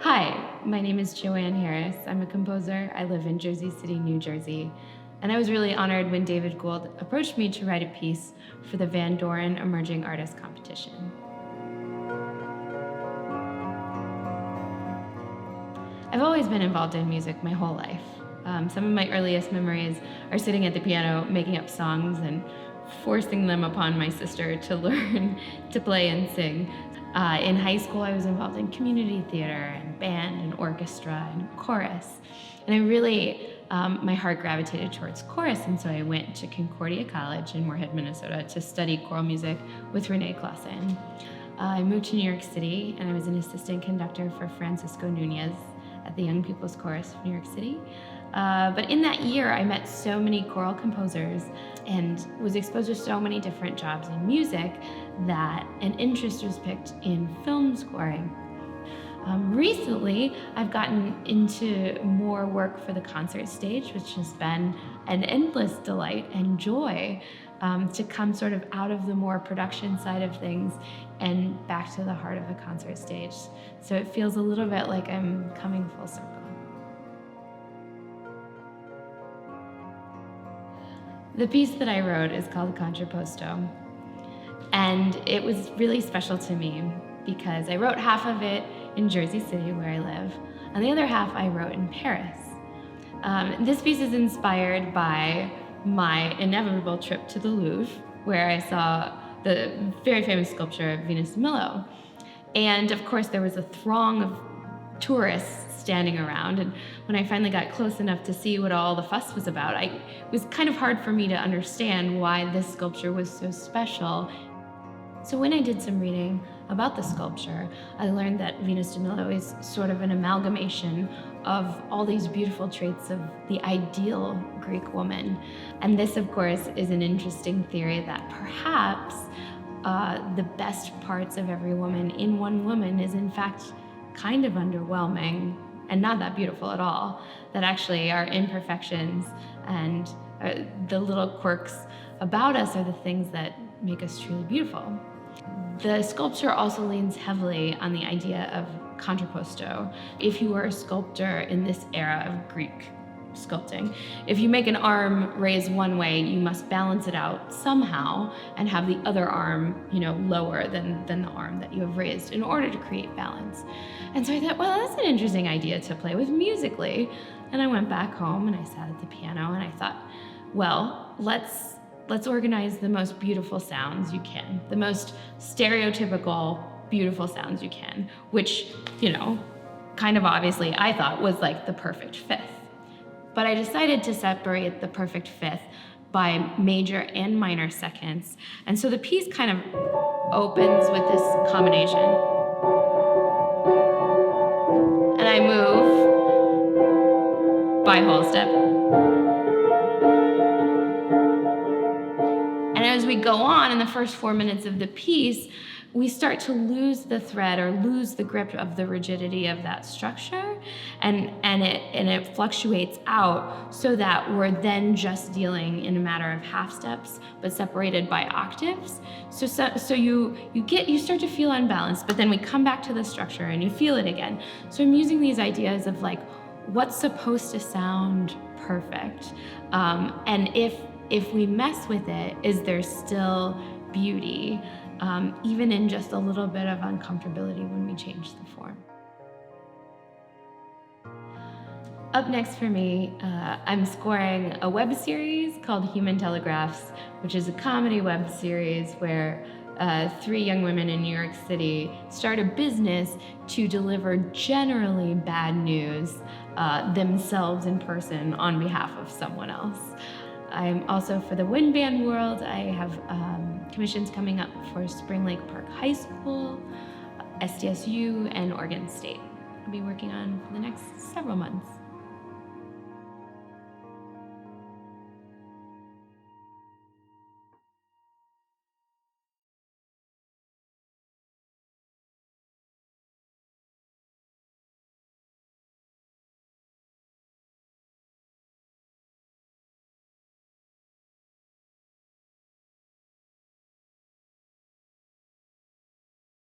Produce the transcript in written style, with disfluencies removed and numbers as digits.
Hi, my name is JoAnne Harris. I'm a composer. I live in Jersey City, New Jersey. And I was really honored when David Gould approached me to write a piece for the Vandoren Emerging Artist Competition. I've always been involved in music my whole life. Some of my earliest memories are sitting at the piano, making up songs and forcing them upon my sister to learn to play and sing. In high school, I was involved in community theater and band and orchestra and chorus. And I really, my heart gravitated towards chorus, and so I went to Concordia College in Moorhead, Minnesota to study choral music with Renee Clausen. I moved to New York City, and I was an assistant conductor for Francisco Nunez at the Young People's Chorus of New York City. But in that year, I met so many choral composers and was exposed to so many different jobs in music that an interest was picked in film scoring. Recently, I've gotten into more work for the concert stage, which has been an endless delight and joy to come sort of out of the more production side of things and back to the heart of the concert stage. So it feels a little bit like I'm coming full circle. The piece that I wrote is called Contrapposto, and it was really special to me because I wrote half of it in Jersey City, where I live, and the other half I wrote in Paris. This piece is inspired by my inevitable trip to the Louvre, where I saw the very famous sculpture of Venus de Milo. And of course, there was a throng of tourists standing around, and when I finally got close enough to see what all the fuss was about, it was kind of hard for me to understand why this sculpture was so special. So when I did some reading about the sculpture, I learned that Venus de Milo is sort of an amalgamation of all these beautiful traits of the ideal Greek woman. And this, of course, is an interesting theory that perhaps the best parts of every woman in one woman is in fact kind of underwhelming and not that beautiful at all, that actually our imperfections and the little quirks about us are the things that make us truly beautiful. The sculpture also leans heavily on the idea of contrapposto. If you were a sculptor in this era of Greek sculpting, if you make an arm raise one way, you must balance it out somehow and have the other arm, lower than the arm that you have raised in order to create balance. And so I thought, well, that's an interesting idea to play with musically. And I went back home and I sat at the piano and I thought, well, let's organize the most beautiful sounds you can, the most stereotypical beautiful sounds you can, which, kind of obviously I thought was like the perfect fifth. But I decided to separate the perfect fifth by major and minor seconds. And so the piece kind of opens with this combination. And I move by whole step. And as we go on in the first 4 minutes of the piece, we start to lose the thread or lose the grip of the rigidity of that structure, and it fluctuates out so that we're then just dealing in a matter of half steps, but separated by octaves. So you start to feel unbalanced, but then we come back to the structure and you feel it again. So I'm using these ideas of like what's supposed to sound perfect, and if we mess with it, is there still beauty? Even in just a little bit of uncomfortability when we change the form. Up next for me, I'm scoring a web series called Human Telegraphs, which is a comedy web series where 3 young women in New York City start a business to deliver generally bad news themselves in person on behalf of someone else. I'm also, for the wind band world, I have commissions coming up for Spring Lake Park High School, SDSU, and Oregon State. I'll be working on for the next several months.